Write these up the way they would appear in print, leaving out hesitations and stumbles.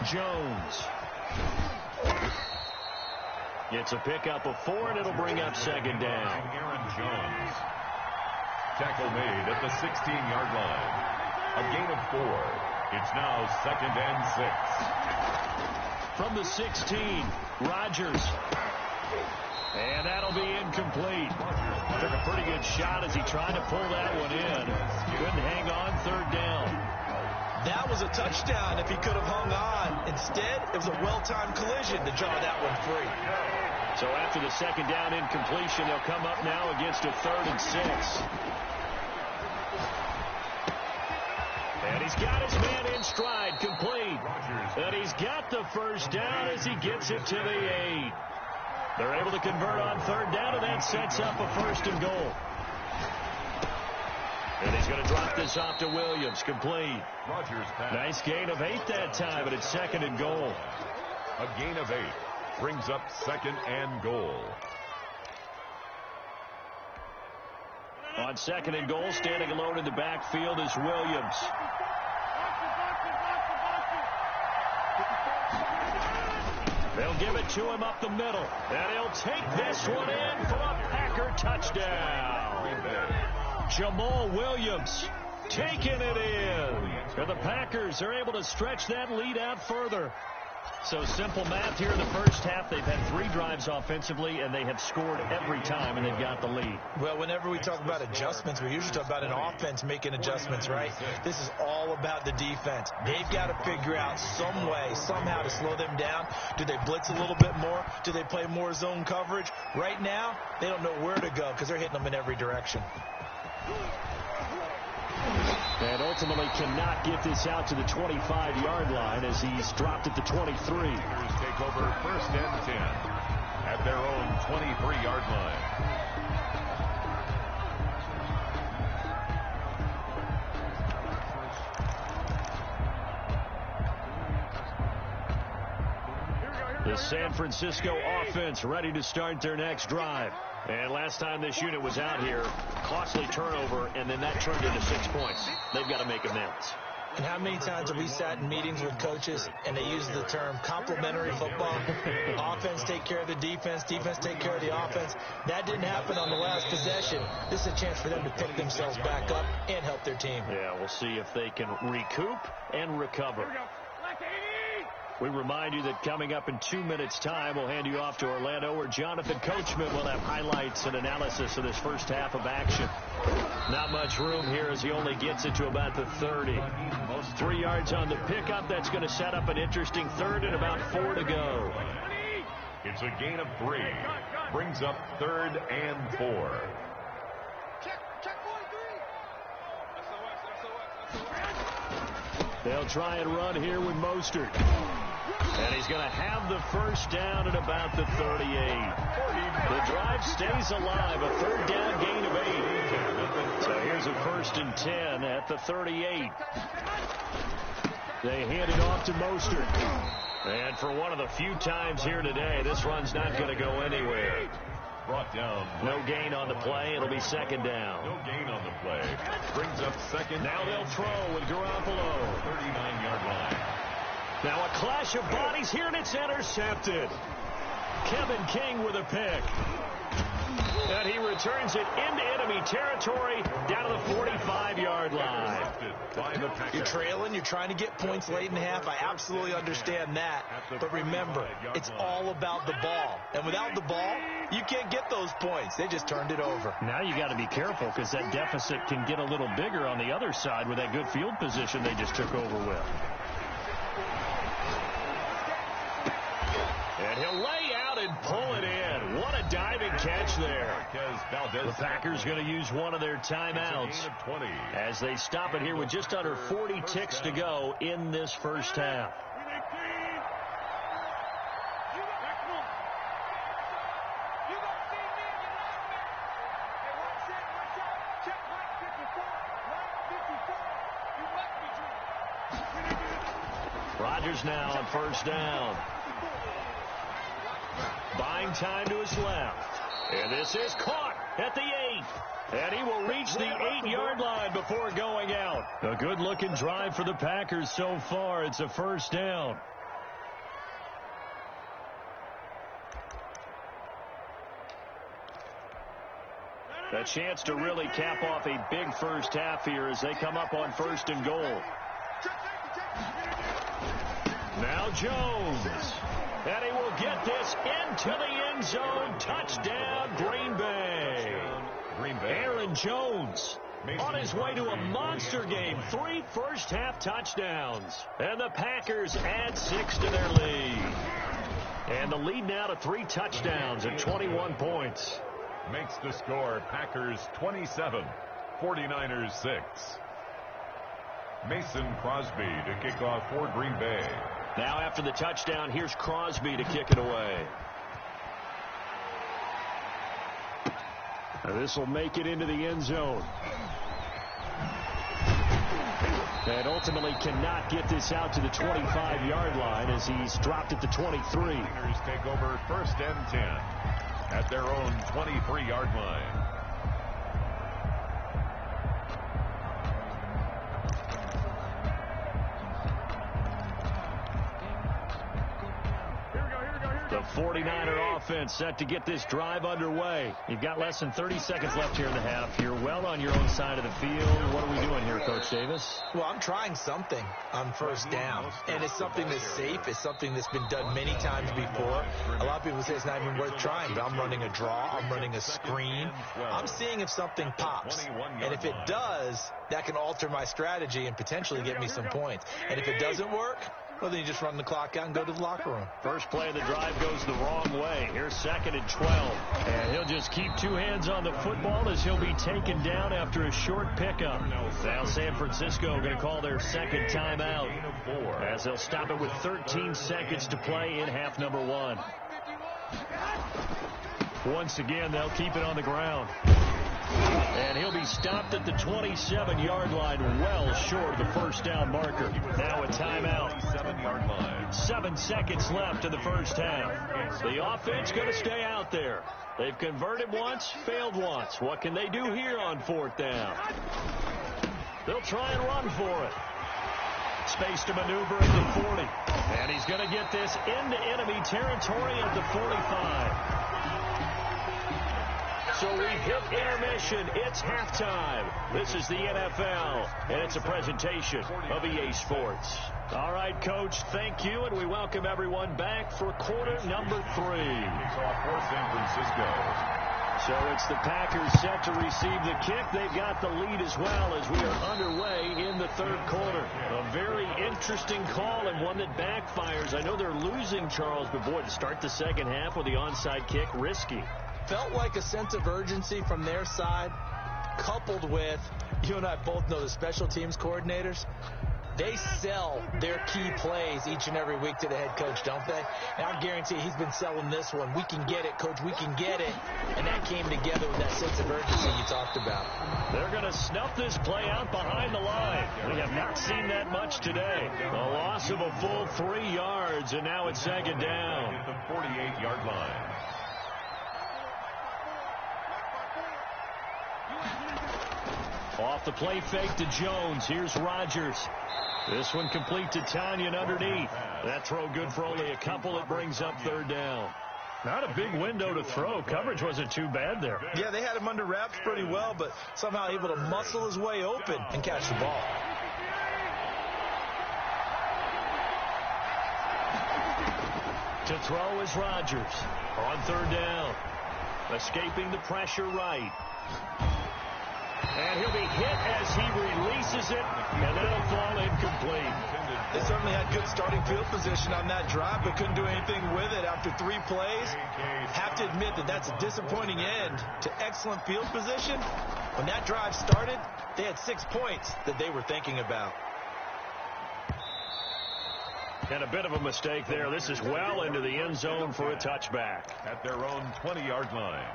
Jones. It's a pickup of 4, and it'll bring up second down. Aaron Jones. Tackle made at the 16-yard line. A gain of 4. It's now 2nd and 6. From the 16, Rodgers. And that'll be incomplete. Took a pretty good shot as he tried to pull that one in. Couldn't hang on, 3rd down. That was a touchdown if he could have hung on. Instead, it was a well-timed collision to draw that one free. So after the 2nd down incompletion, they'll come up now against a 3rd and 6. And he's got his man in stride, complete. And he's got the 1st down as he gets it to the 8. They're able to convert on 3rd down, and that sets up a 1st and goal. And he's going to drop this off to Williams, complete. Nice gain of 8 that time, but it's 2nd and goal. A gain of 8 brings up 2nd and goal. On 2nd and goal, standing alone in the backfield is Williams. They'll give it to him up the middle. And he'll take this one in for a Packer touchdown. Jamal Williams taking it in. And the Packers are able to stretch that lead out further. So simple math here in the first half. They've had 3 drives offensively, and they have scored every time, and they've got the lead. Well, whenever we talk about adjustments, we usually talk about an offense making adjustments, right? This is all about the defense. They've got to figure out some way, somehow to slow them down. Do they blitz a little bit more? Do they play more zone coverage? Right now, they don't know where to go because they're hitting them in every direction. And ultimately cannot get this out to the 25-yard line as he's dropped at the 23. Take over 1st and 10 at their own 23-yard line. The San Francisco offense ready to start their next drive. And last time this unit was out here, costly turnover, and then that turned into 6 points. They've got to make amends. And how many times have we sat in meetings with coaches and they use the term complementary football? Offense take care of the defense, defense take care of the offense. That didn't happen on the last possession. This is a chance for them to pick themselves back up and help their team. Yeah, we'll see if they can recoup and recover. We remind you that coming up in 2 minutes' time, we'll hand you off to Orlando, where Jonathan Coachman will have highlights and analysis of this first half of action. Not much room here as he only gets it to about the 30. 3 yards on the pickup. That's going to set up an interesting 3rd and about 4 to go. It's a gain of 3. Brings up 3rd and 4. They'll try and run here with Mostert. And he's going to have the 1st down at about the 38. The drive stays alive. A 3rd down gain of 8. So here's a 1st and 10 at the 38. They hand it off to Mostert. And for one of the few times here today, this run's not going to go anywhere. Brought down. No gain on the play. It'll be 2nd down. No gain on the play. Brings up 2nd. Now they'll throw with Garoppolo. 39-yard line. Now a clash of bodies here, and it's intercepted. Kevin King with a pick. And he returns it into enemy territory down to the 45-yard line. You're trailing. You're trying to get points late in the half. I absolutely understand that. But remember, it's all about the ball. And without the ball, you can't get those points. They just turned it over. Now you got to be careful because that deficit can get a little bigger on the other side with that good field position they just took over with. And he'll lay out and pull it in. What a diving catch there. The Packers going to use one of their timeouts as they stop it here with just under 40 ticks to go in this first half. Rodgers now on 1st down. Buying time to his left. And this is caught at the 8. And he will reach the 8-yard line before going out. A good-looking drive for the Packers so far. It's a 1st down. A chance to really cap off a big first half here as they come up on 1st and goal. Now Jones. And he will get this into the end zone. Touchdown, Green Bay. Aaron Jones on his way to a monster game. 3 first-half touchdowns. And the Packers add 6 to their lead. And the lead now to 3 touchdowns and 21 points. Makes the score Packers 27, 49ers 6. Mason Crosby to kick off for Green Bay. Now after the touchdown, here's Crosby to kick it away. This will make it into the end zone. And ultimately cannot get this out to the 25-yard line as he's dropped at the 23. Niners take over 1st and 10 at their own 23-yard line. The 49er offense set to get this drive underway. You've got less than 30 seconds left here in the half. You're well on your own side of the field. What are we doing here, Coach Davis? Well, I'm trying something on 1st down, and it's something that's safe. It's something that's been done many times before. A lot of people say it's not even worth trying, but I'm running a draw. I'm running a screen. I'm seeing if something pops, and if it does, that can alter my strategy and potentially get me some points. And if it doesn't work, well, then you just run the clock out and go to the locker room. First play of the drive goes the wrong way. Here's 2nd and 12. And he'll just keep 2 hands on the football as he'll be taken down after a short pickup. Now San Francisco going to call their 2nd timeout as they'll stop it with 13 seconds to play in half number 1. Once again, they'll keep it on the ground. And he'll be stopped at the 27-yard line, well short of the 1st down marker. Now a timeout. 7-yard line. 7 seconds left in the first half. The offense going to stay out there. They've converted once, failed once. What can they do here on 4th down? They'll try and run for it. Space to maneuver at the 40. And he's going to get this into enemy territory at the 45. So we hit intermission. It's halftime. This is the NFL, and it's a presentation of EA Sports. All right, Coach, thank you, and we welcome everyone back for quarter number 3. Kickoff for San Francisco. So it's the Packers set to receive the kick. They've got the lead as well as we are underway in the 3rd quarter. A very interesting call and one that backfires. I know they're losing, Charles, but boy, to start the 2nd half with the onside kick, risky. Felt like a sense of urgency from their side, coupled with, you and I both know the special teams coordinators, they sell their key plays each and every week to the head coach, don't they? And I guarantee he's been selling this one. We can get it, Coach, we can get it. And that came together with that sense of urgency you talked about. They're going to snuff this play out behind the line. We have not seen that much today. A loss of a full 3 yards, and now it's 2nd down. At the 48-yard line. Off the play fake to Jones. Here's Rodgers. This one complete to Tanyan underneath. That throw good for only a couple. It brings up 3rd down. Not a big window to throw. Coverage wasn't too bad there. Yeah, they had him under wraps pretty well, but somehow able to muscle his way open and catch the ball. To throw is Rodgers on 3rd down. Escaping the pressure right. And he'll be hit as he releases it, and that'll fall incomplete. They certainly had good starting field position on that drive, but couldn't do anything with it after 3 plays. Have to admit that that's a disappointing end to excellent field position. When that drive started, they had 6 points that they were thinking about. And a bit of a mistake there. This is well into the end zone for a touchback. At their own 20-yard line.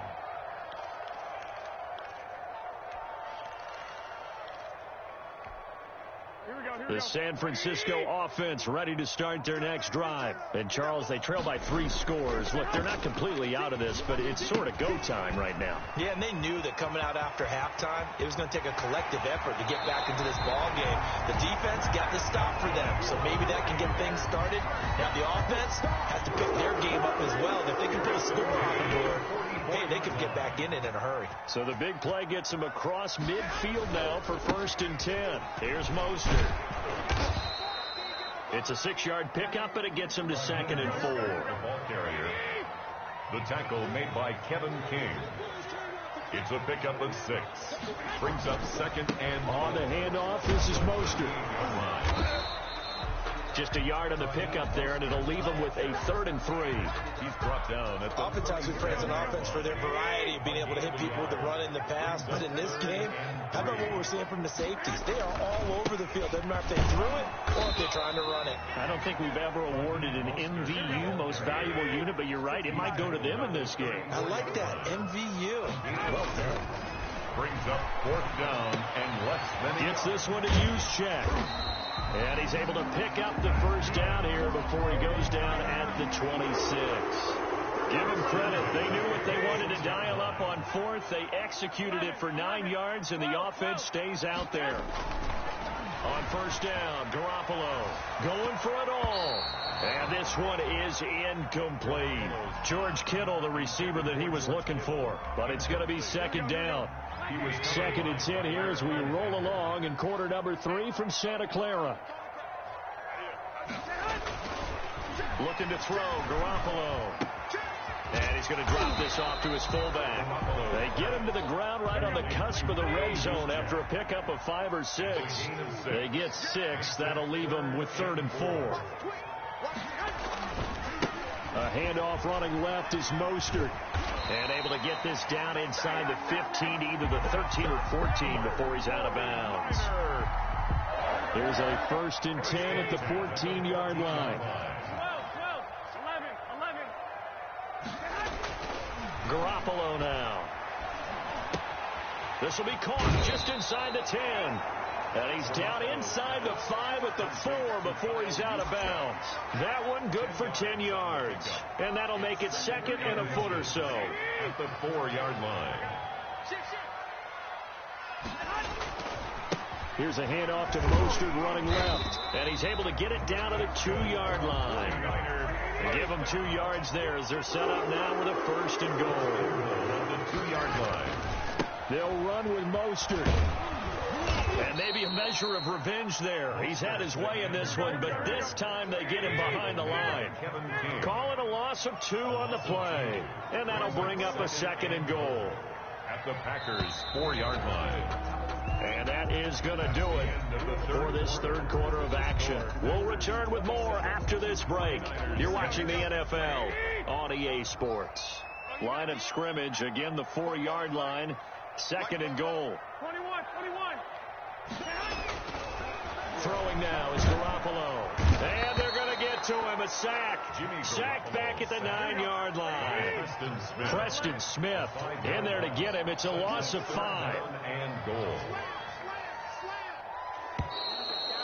The San Francisco offense ready to start their next drive. And, Charles, they trail by 3 scores. Look, they're not completely out of this, but it's sort of go time right now. Yeah, and they knew that coming out after halftime, it was going to take a collective effort to get back into this ball game. The defense got the stop for them, so maybe that can get things started. Now, the offense has to pick their game up as well. If they can put a score on the board, hey, line, they could get back in it in a hurry. So the big play gets him across midfield now for 1st and 10. Here's Mostert. It's a 6-yard pickup, and it gets him to 2nd and 4. The ball carrier. The tackle made by Kevin King. It's a pickup of 6. Brings up 2nd and on the handoff. This is Mostert. Just a yard on the pickup there, and it'll leave him with a 3rd and 3. He's brought down at the... Oftentimes we praise an offense for their variety of being able to hit people with the run in the pass. But in this game, how about what we're seeing from the safeties? They are all over the field. Doesn't matter if they threw it or if they're trying to run it. I don't think we've ever awarded an MVU, most valuable unit, but you're right. It might go to them in this game. I like that. MVU. Well done. Brings up 4th down and less than... Gets this one to Juszczyk. And he's able to pick up the 1st down here before he goes down at the 26. Give him credit. They knew what they wanted to dial up on 4th. They executed it for 9 yards, and the offense stays out there. On 1st down, Garoppolo going for it all. And this one is incomplete. George Kittle, the receiver that he was looking for. But it's going to be 2nd down. 2nd and 10 here as we roll along in quarter number 3 from Santa Clara. Looking to throw, Garoppolo. And he's going to drop this off to his fullback. They get him to the ground right on the cusp of the red zone after a pickup of 5 or 6. They get 6. That'll leave them with 3rd and 4. A handoff running left is Mostert. And able to get this down inside the 15, either the 13 or 14 before he's out of bounds. There's a 1st and 10 at the 14-yard line. 11. Garoppolo now. This will be caught just inside the 10. And he's down inside the 5 at the 4 before he's out of bounds. That one good for 10 yards. And that'll make it 2nd and a foot or so. At the 4-yard line. Here's a handoff to Mostert running left. And he's able to get it down to the 2-yard line. And give them 2 yards there as they're set up now with a 1st and goal. On the 2-yard line. They'll run with Mostert. And maybe a measure of revenge there. He's had his way in this one, but this time they get him behind the line. Call it a loss of 2 on the play. And that'll bring up a 2nd and goal. At the Packers' 4-yard line. And that is going to do it for this 3rd quarter of action. We'll return with more after this break. You're watching the NFL on EA Sports. Line of scrimmage, again the 4-yard line. 2nd and goal. 21. Throwing now is Garoppolo. And they're going to get to him. A sack. Sack back at the 9-yard line. Preston Smith in there to get him. It's a loss of 5. And goal.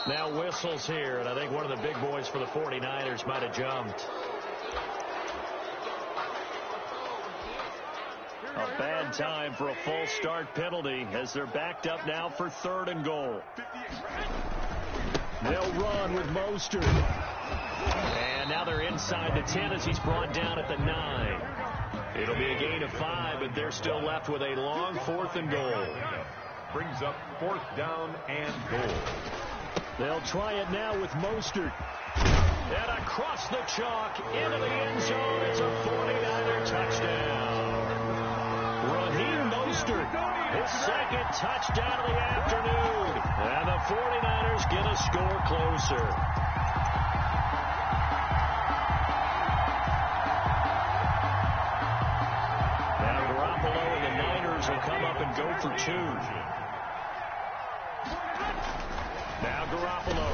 Now whistles here, and I think one of the big boys for the 49ers might have jumped. A bad time for a false start penalty as they're backed up now for 3rd and goal. They'll run with Mostert. And now they're inside the 10 as he's brought down at the 9. It'll be a gain of 5, but they're still left with a long 4th and goal. Brings up 4th down and goal. They'll try it now with Mostert. And across the chalk into the end zone. It's a 49er touchdown. Raheem Mostert, his 2nd touchdown of the afternoon. And the 49ers get a score closer. Now Garoppolo and the Niners will come up and go for 2. Now Garoppolo.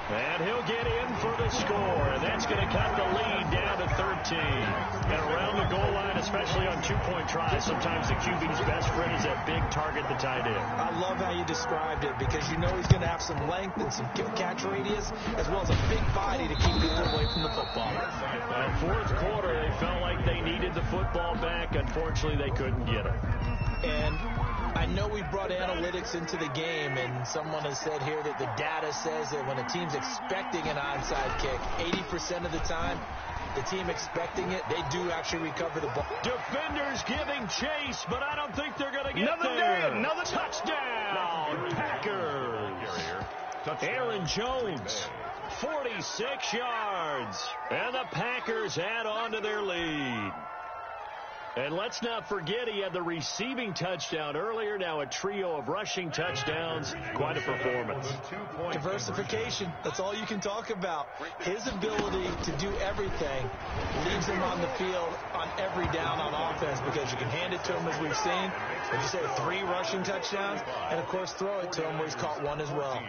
And he'll get in for the score. And that's going to cut the lead down to 13. And around the goal line, especially on 2-point tries, sometimes the QB's best friend is that big target, the tight end. I love how you described it because you know he's going to have some length and some catch radius as well as a big body to keep people away from the football. 4th quarter, they felt like they needed the football back. Unfortunately, they couldn't get it. And I know we brought analytics into the game, and someone has said here that the data says that when a team's expecting an onside kick, 80% of the time, the team expecting it, they do actually recover the ball. Defenders giving chase, but I don't think they're going to get there. Another touchdown, Packers. Aaron Jones, 46 yards, and the Packers add on to their lead. And let's not forget he had the receiving touchdown earlier. Now a trio of rushing touchdowns. Quite a performance. Diversification. That's all you can talk about. His ability to do everything leaves him on the field on every down on offense because you can hand it to him as we've seen. Like you say, 3 rushing touchdowns. And, of course, throw it to him where he's caught 1 as well.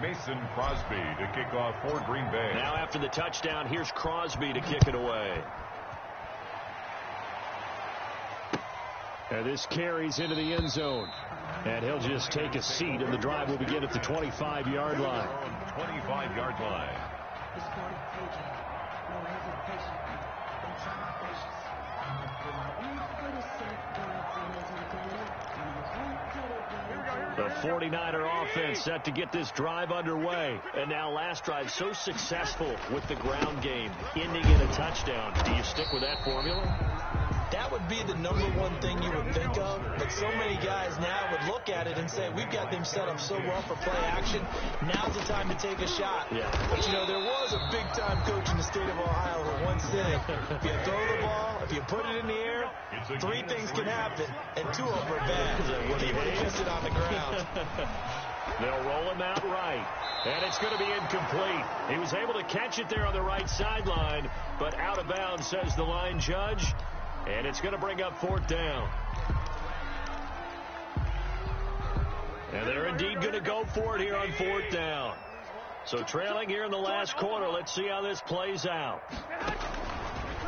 Mason Crosby to kick off for Green Bay. Now after the touchdown, here's Crosby to kick it away. And this carries into the end zone. And he'll just take a seat, and the drive will begin at the 25-yard line. 25-yard line. The 49er offense set to get this drive underway. And now last drive so successful with the ground game, ending in a touchdown. Do you stick with that formula? That would be the number one thing you would think of, but so many guys now would look at it and say, we've got them set up so well for play action, now's the time to take a shot. Yeah. But, you know, there was a big-time coach in the state of Ohio who once said, if you throw the ball, if you put it in the air, 3 things can happen, and 2 of them are bad. He would have kissed it on the ground. They'll roll him out right, and it's going to be incomplete. He was able to catch it there on the right sideline, but out of bounds, says the line judge. And it's going to bring up 4th down. And they're indeed going to go for it here on 4th down. So trailing here in the last quarter. Let's see how this plays out.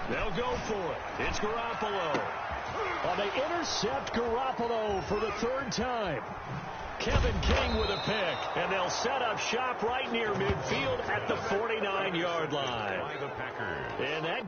They'll go for it. It's Garoppolo. Well, they intercept Garoppolo for the 3rd time. Kevin King with a pick. And they'll set up shop right near midfield at the 49-yard line. By the Packers. And that